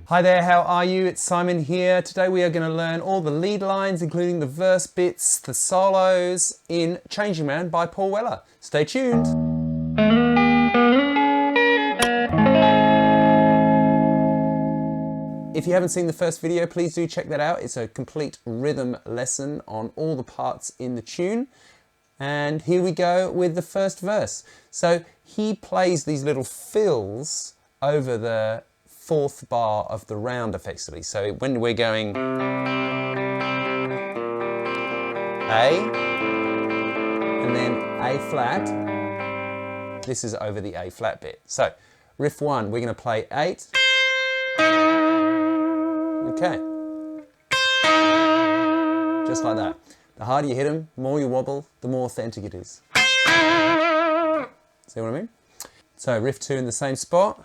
Hi there, how are you? It's Simon here. Today we are going to learn all the lead lines, including the verse bits, the solos in Changingman by Paul Weller. Stay tuned. If you haven't seen the first video, please do check that out. It's a complete rhythm lesson on all the parts in the tune. And here we go with the first verse. So he plays these little fills over the fourth bar of the round effectively. So when we're going A and then A flat, this is over the A flat bit. So riff 1, we're going to play 8. Okay. Just like that. The harder you hit them, the more you wobble, the more authentic it is. See what I mean? So riff 2 in the same spot.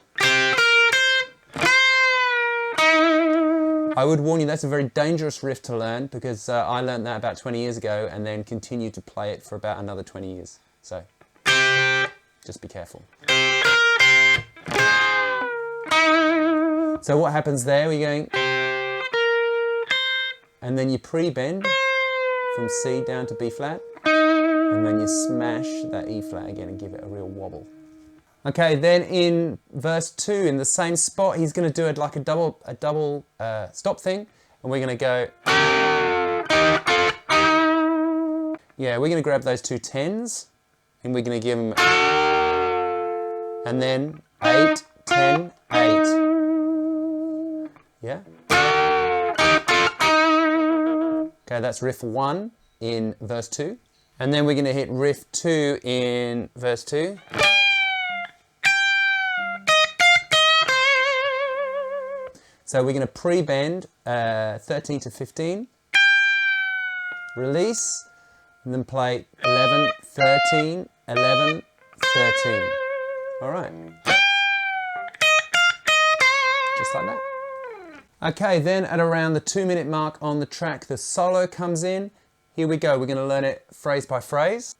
I would warn you, that's a very dangerous riff to learn because I learned that about 20 years ago and then continued to play it for about another 20 years. So just be careful. So what happens there? We're going, and then you pre-bend from C down to B flat, and then you smash that E flat again and give it a real wobble. Okay, then in verse 2, in the same spot, he's going to do it like a double stop thing, and we're going to go. Yeah, we're going to grab those two 10s, and we're going to give them, and then 8, 10, 8. Yeah. Okay, that's riff 1 in verse 2, and then we're going to hit riff 2 in verse 2. So we're going to pre-bend 13 to 15, release, and then play 11, 13, 11, 13. All right. Just like that. Okay, then at around the 2-minute mark on the track, the solo comes in. Here we go. We're going to learn it phrase by phrase.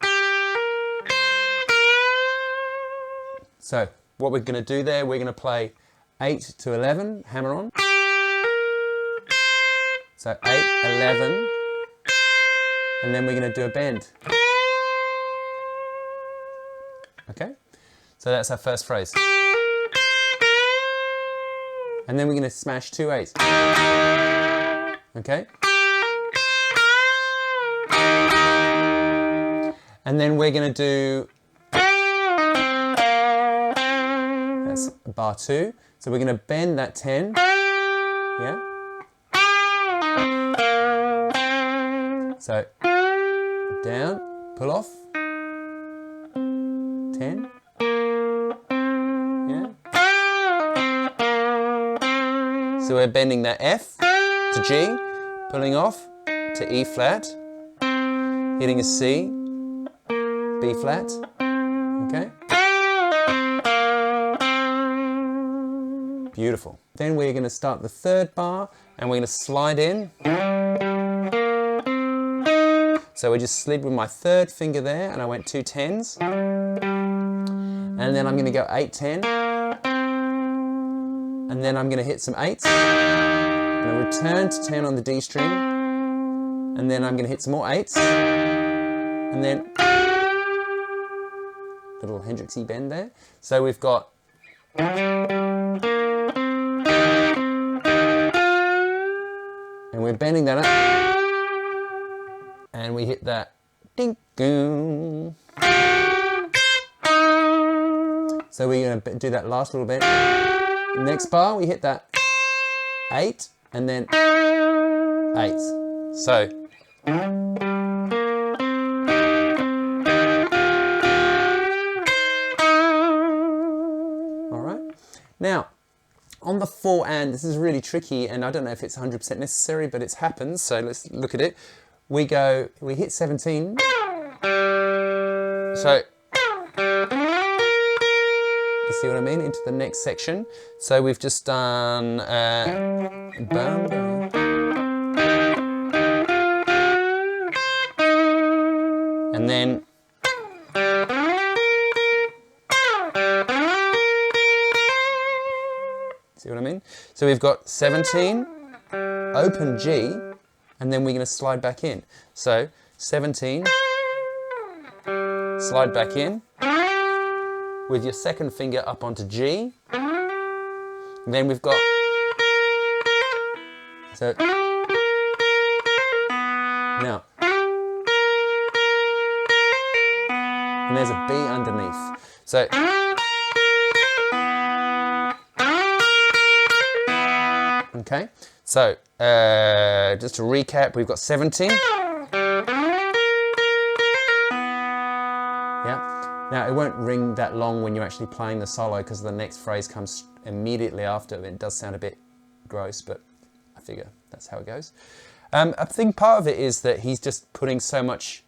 So what we're going to do there, we're going to play 8 to 11, hammer on. So 8, 11, and then we're going to do a bend. Okay, so that's our first phrase. And then we're going to smash 2 8s. Okay. And then we're going to do, that's bar 2. So we're going to bend that 10. Yeah. So down, pull off. 10. Yeah. So we're bending that F to G, pulling off to E flat, hitting a C, B flat. Okay. Beautiful. Then we're going to start the third bar and we're going to slide in. So we just slid with my third finger there and I went 2 10s. And then I'm going to go 8, 10. And then I'm going to hit some 8s. I'm going to return to 10 on the D string. And then I'm going to hit some more 8s. And then little Hendrixy bend there. So we've got and we're bending that up, and we hit that ding goom. So we're going to do that last little bit. Next bar, we hit that 8 and then 8. So all right. Now, on the 4 and, this is really tricky and I don't know if it's 100% necessary, but it's happened, so let's look at it. We hit 17. So, you see what I mean? Into the next section. So we've just done bum, bum. And then See what I mean? So we've got 17, open G, and then we're going to slide back in. So 17, slide back in, with your second finger up onto G. And then we've got, so, now, and there's a B underneath. So, okay, so just to recap, we've got 17. Yeah. Now it won't ring that long when you're actually playing the solo because the next phrase comes immediately after. It does sound a bit gross, but I figure that's how it goes. I think part of it is that he's just putting so much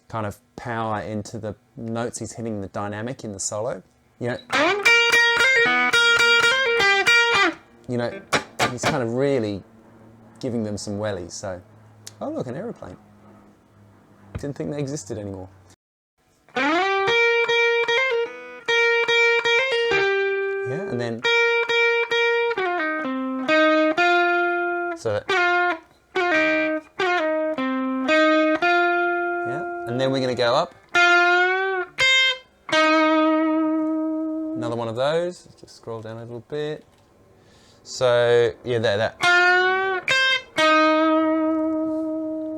kind of power into the notes he's hitting, the dynamic in the solo. You know, he's kind of really giving them some wellies. So, oh look, an aeroplane. Didn't think they existed anymore. Yeah, and then so that, yeah, and then we're going to go up. Another one of those. Let's just scroll down a little bit. So yeah, that.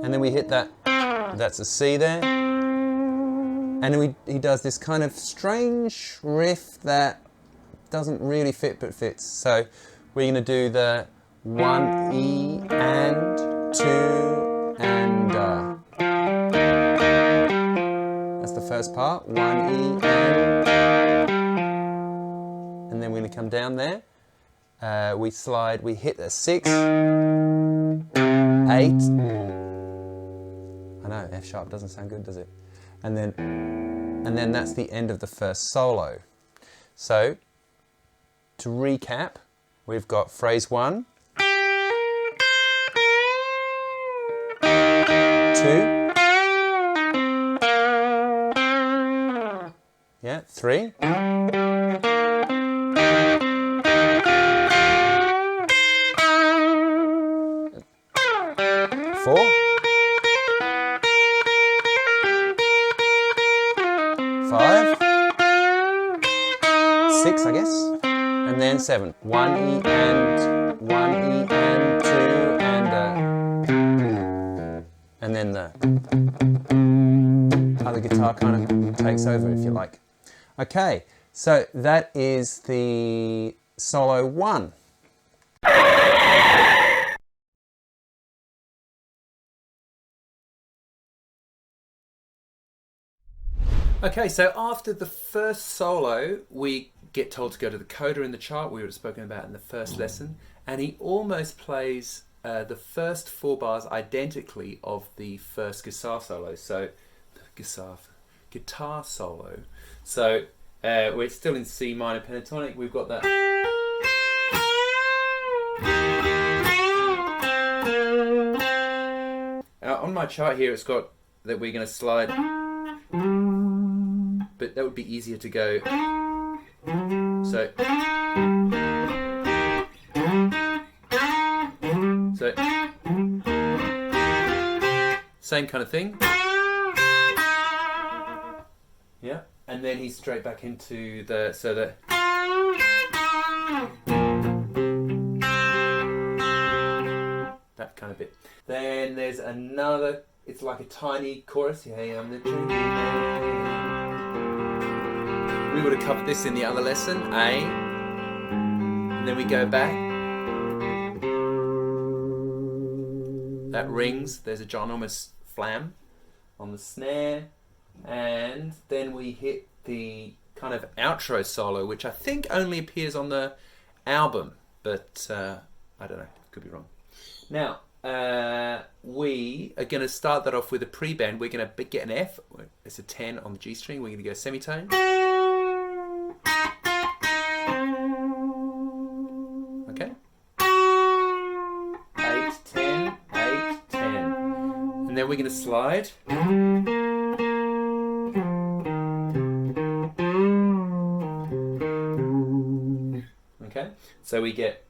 And then we hit that. That's a C there. And then he does this kind of strange riff that doesn't really fit but fits. So we're going to do the 1 E and 2 and that's the first part. 1 E and then we're going to come down there. We slide. We hit a 6, 8. I know F sharp doesn't sound good, does it? And then that's the end of the first solo. So to recap, we've got phrase 1, 2, yeah, 3, 4, 5, 6, I guess, and then 7. 1 E and 1 E and 2 and then the other guitar kind of takes over, if you like. Okay, so that is the solo 1. Okay, so after the first solo, we get told to go to the coda in the chart we would have spoken about in the first lesson, and he almost plays the first 4 bars identically of the first guitar solo. So, guitar solo. So we're still in C minor pentatonic. We've got that. On my chart here, it's got that we're going to slide. But that would be easier to go. So same kind of thing. Yeah, and then he's straight back into the that kind of bit. Then there's another. It's like a tiny chorus. Hey, I'm the Changingman. We would have covered this in the other lesson, A, and then we go back. That rings, there's a ginormous flam on the snare, and then we hit the kind of outro solo, which I think only appears on the album, but I don't know, could be wrong. Now, we are going to start that off with a pre-bend. We're going to get an F, it's a 10 on the G string, we're going to go semitone. Okay. 8, 10, 8, 10. And then we're going to slide. Okay, so we get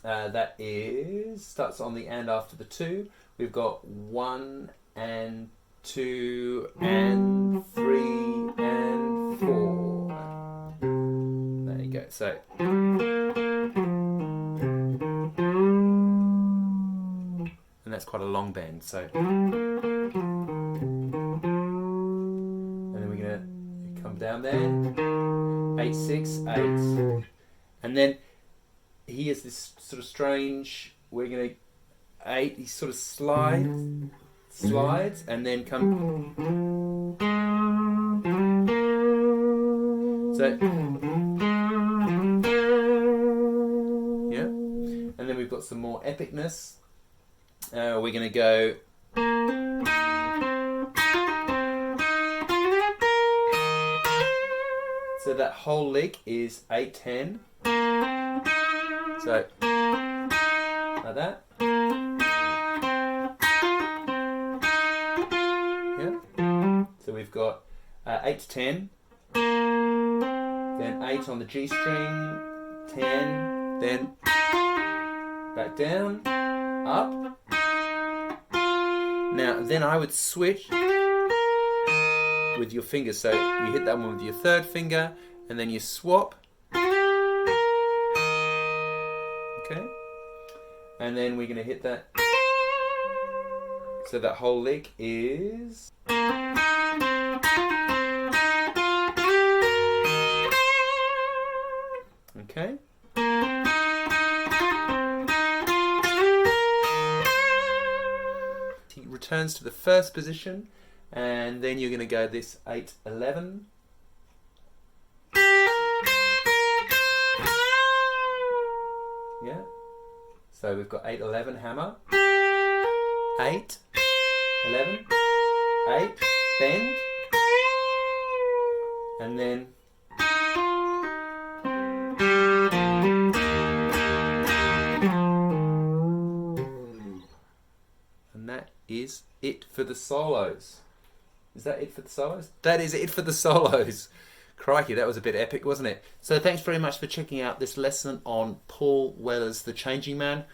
that is starts on the and after the 2. We've got 1 and 2 and 3 and 4. There you go. So and that's quite a long bend. So and then we're gonna come down there. 8 6 8, and then he has this sort of strange. We're gonna 8. He sort of slides, and then come. So yeah, and then we've got some more epicness. We're gonna go. So that whole lick is 8 10. So like that. Yeah. So we've got 8 to 10, then 8 on the G string, 10, then back down, up. Now then I would switch with your fingers. So you hit that one with your 3rd finger, and then you swap. Okay. And then we're going to hit that. So that whole lick is. Okay. He returns to the 1st position, and then you're going to go this 8 11. Yeah. So we've got 8 11 hammer. 8 11 8 bend, and then and that is it for the solos. Is that it for the solos? That is it for the solos. Crikey, that was a bit epic, wasn't it? So thanks very much for checking out this lesson on Paul Weller's The Changingman.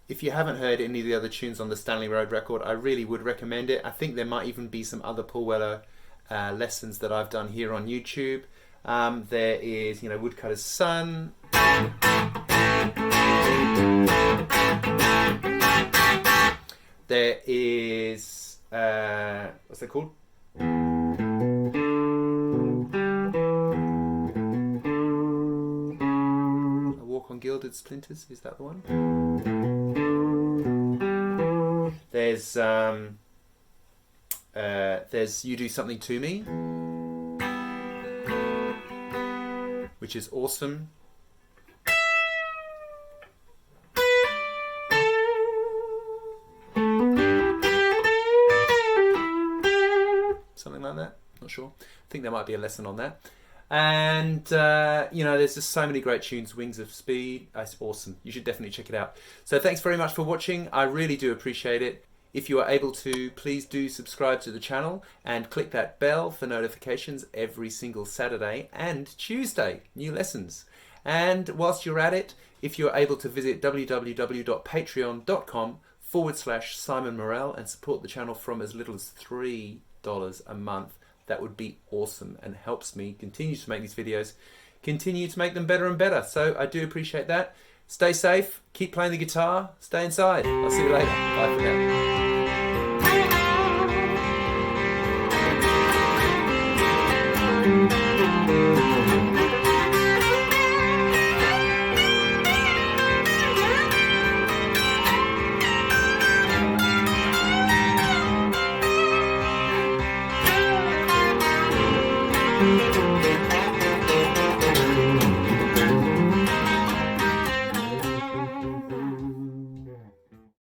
If you haven't heard any of the other tunes on the Stanley Road record, I really would recommend it. I think there might even be some other Paul Weller lessons that I've done here on YouTube. There is, Woodcutter's Son. There is, what's that called? A Walk on Gilded Splinters, is that the one? There's You Do Something to Me, which is awesome. Something like that, not sure. I think there might be a lesson on that. And there's just so many great tunes. Wings of Speed, it's awesome. You should definitely check it out. So thanks very much for watching. I really do appreciate it. If you are able to, please do subscribe to the channel and click that bell for notifications every single Saturday and Tuesday, new lessons. And whilst you're at it, if you're able to visit www.patreon.com/Simon Morell and support the channel from as little as $3 a month, that would be awesome and helps me continue to make these videos, continue to make them better and better. So I do appreciate that. Stay safe, keep playing the guitar, stay inside. I'll see you later. Bye for now.